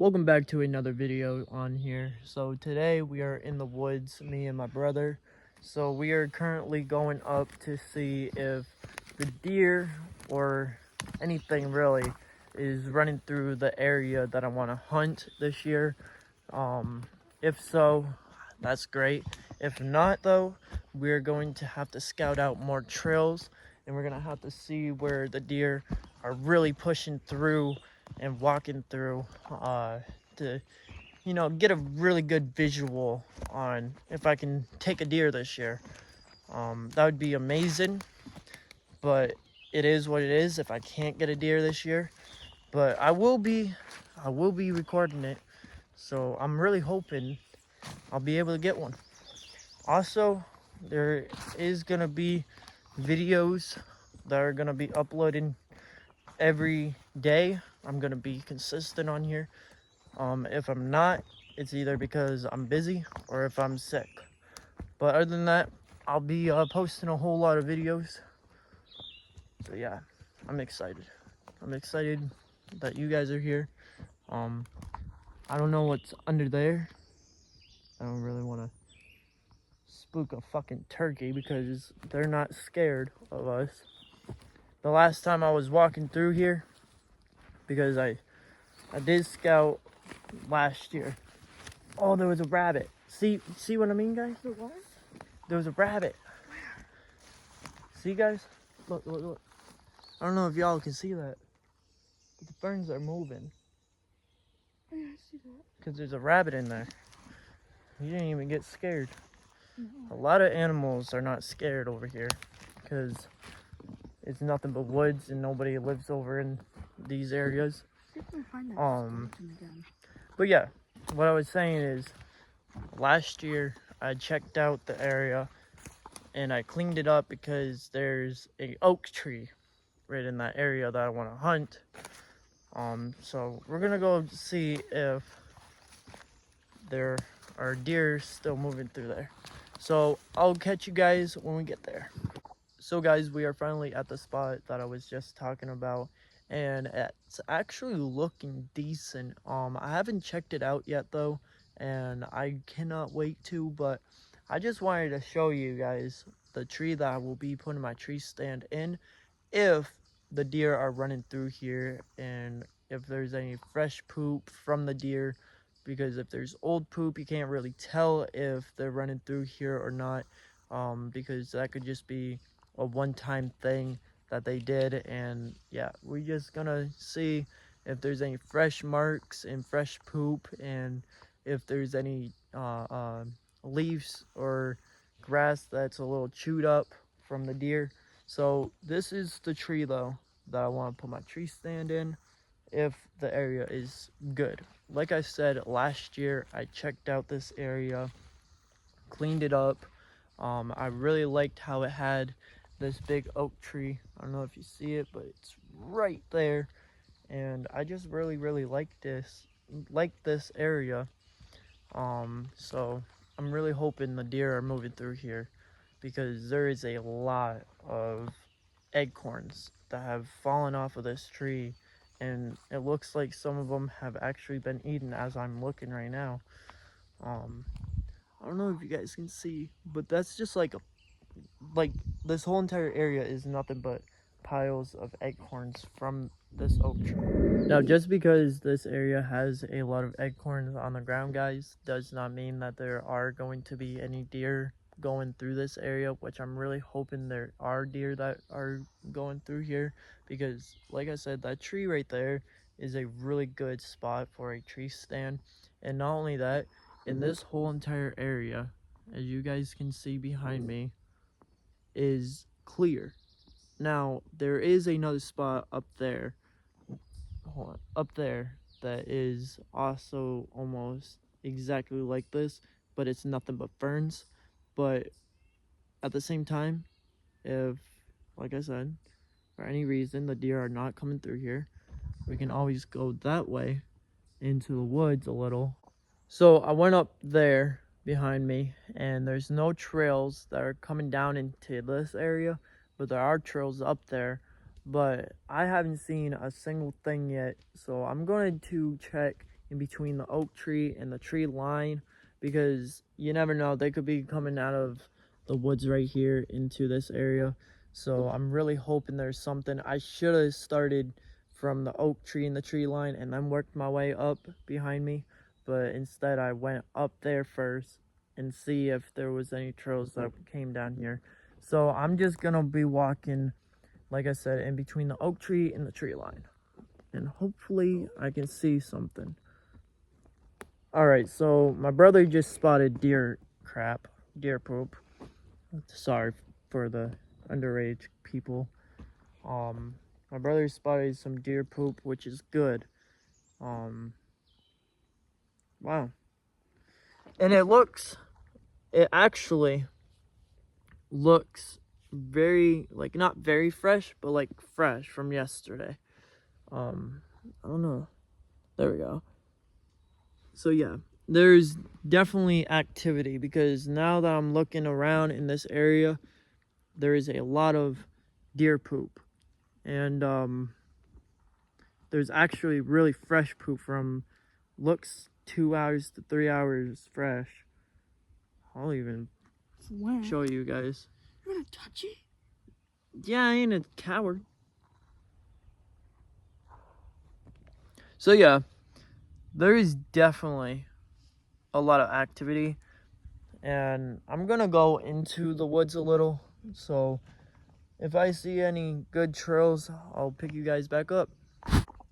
Welcome back to another video on here. So today we are in the woods, me and my brother. So we are currently going up to see if the deer or anything really is running through the area that I want to hunt this year. If so, that's great. If not though, we're going to have to scout out more trails, and we're gonna have to see where the deer are really pushing through and walking through to get a really good visual on if I can take a deer this year. That would be amazing, but it is what it is if I can't get a deer this year. But I will be recording it, so I'm really hoping I'll be able to get one. Also, there is gonna be videos that are gonna be uploading every day. I'm gonna be consistent on here. If I'm not, it's either because I'm busy or if I'm sick. But other than that, I'll be posting a whole lot of videos. So yeah, I'm excited. I'm excited that you guys are here. I don't know what's under there. I don't really want to spook a fucking turkey because they're not scared of us. The last time I was walking through here, because I did scout last year. Oh, there was a rabbit. See what I mean, guys? What? There was a rabbit. See, guys? Look. I don't know if y'all can see that, but the ferns are moving. Oh, yeah, I see that. Because there's a rabbit in there. You didn't even get scared. No. A lot of animals are not scared over here because it's nothing but woods and nobody lives over in these areas. See if we can find that skeleton again. But yeah, what I was saying is last year I checked out the area and I cleaned it up because there's a oak tree right in that area that I want to hunt. So we're gonna go see if there are deer still moving through there. So I'll catch you guys when we get there. So guys, we are finally at the spot that I was just talking about, and it's actually looking decent. I haven't checked it out yet though, and I cannot wait to, but I just wanted to show you guys the tree that I will be putting my tree stand in if the deer are running through here and if there's any fresh poop from the deer, because if there's old poop you can't really tell if they're running through here or not, because that could just be a one-time thing that they did. And yeah, we're just gonna see if there's any fresh marks and fresh poop, and if there's any leaves or grass that's a little chewed up from the deer. So this is the tree though that I want to put my tree stand in if the area is good. Like I said, last year I checked out this area, cleaned it up. I really liked how it had this big oak tree. I don't know if you see it, but it's right there. And I just really like this area. So I'm really hoping the deer are moving through here, because there is a lot of acorns that have fallen off of this tree, and it looks like some of them have actually been eaten as I'm looking right now. I don't know if you guys can see, but that's just like this whole entire area is nothing but piles of acorns from this oak tree. Now, just because this area has a lot of acorns on the ground, guys, does not mean that there are going to be any deer going through this area, which I'm really hoping there are deer that are going through here, because like I said, that tree right there is a really good spot for a tree stand. And not only that, in this whole entire area, as you guys can see behind me, is clear. Now there is another spot up there, that is also almost exactly like this, but it's nothing but ferns. But at the same time, if, like I said, for any reason the deer are not coming through here, we can always go that way into the woods a little. So I went up there behind me, and there's no trails that are coming down into this area, but there are trails up there. But I haven't seen a single thing yet, so I'm going to check in between the oak tree and the tree line, because you never know, they could be coming out of the woods right here into this area. So I'm really hoping there's something. I should have started from the oak tree and the tree line and then worked my way up behind me, but instead I went up there first and see if there was any trails that came down here. So I'm just gonna be walking, like I said, in between the oak tree and the tree line, and hopefully I can see something. All right, so my brother just spotted deer poop. Sorry for the underage people. My brother spotted some deer poop, which is good. Wow. And it actually looks very, like, not very fresh, but like fresh from yesterday. I don't know. There we go. So yeah, there's definitely activity, because now that I'm looking around in this area, there is a lot of deer poop. And there's actually really fresh poop from, looks 2 hours to 3 hours fresh. I'll even show you guys. You're gonna touch it? Yeah, I ain't a coward. So yeah, there is definitely a lot of activity, and I'm gonna go into the woods a little, so if I see any good trails, I'll pick you guys back up.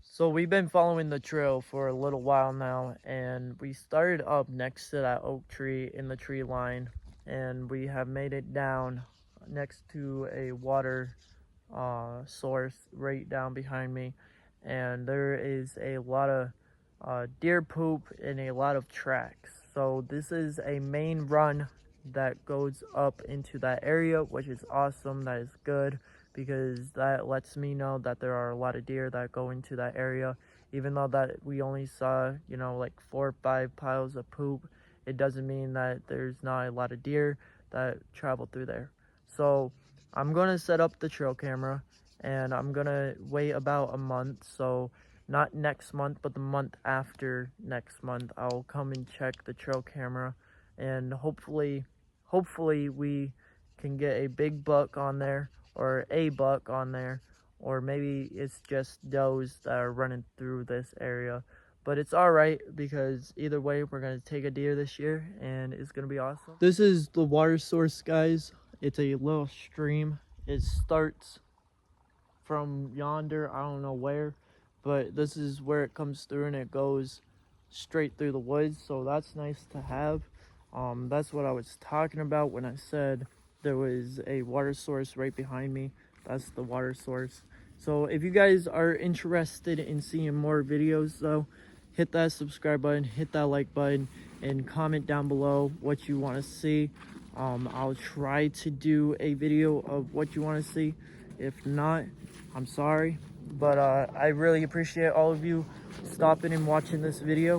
So we've been following the trail for a little while now, and we started up next to that oak tree in the tree line, and we have made it down next to a water source right down behind me, and there is a lot of deer poop and a lot of tracks. So this is a main run that goes up into that area, which is awesome. That is good, because that lets me know that there are a lot of deer that go into that area. Even though that we only saw, you know, like 4 or 5 piles of poop, it doesn't mean that there's not a lot of deer that travel through there. So I'm gonna set up the trail camera, and I'm gonna wait about a month. So not next month, but the month after next month, I'll come and check the trail camera, and hopefully we can get a big buck on there, or a buck on there, or maybe it's just does that are running through this area. But it's all right, because either way, we're gonna take a deer this year, and it's gonna be awesome. This is the water source, guys. It's a little stream. It starts from yonder, I don't know where, but this is where it comes through, and it goes straight through the woods. So that's nice to have. That's what I was talking about when I said there was a water source right behind me. That's the water source. So if you guys are interested in seeing more videos, though, hit that subscribe button, hit that like button, and comment down below what you want to see. I'll try to do a video of what you want to see. If not, I'm sorry, but I really appreciate all of you stopping and watching this video.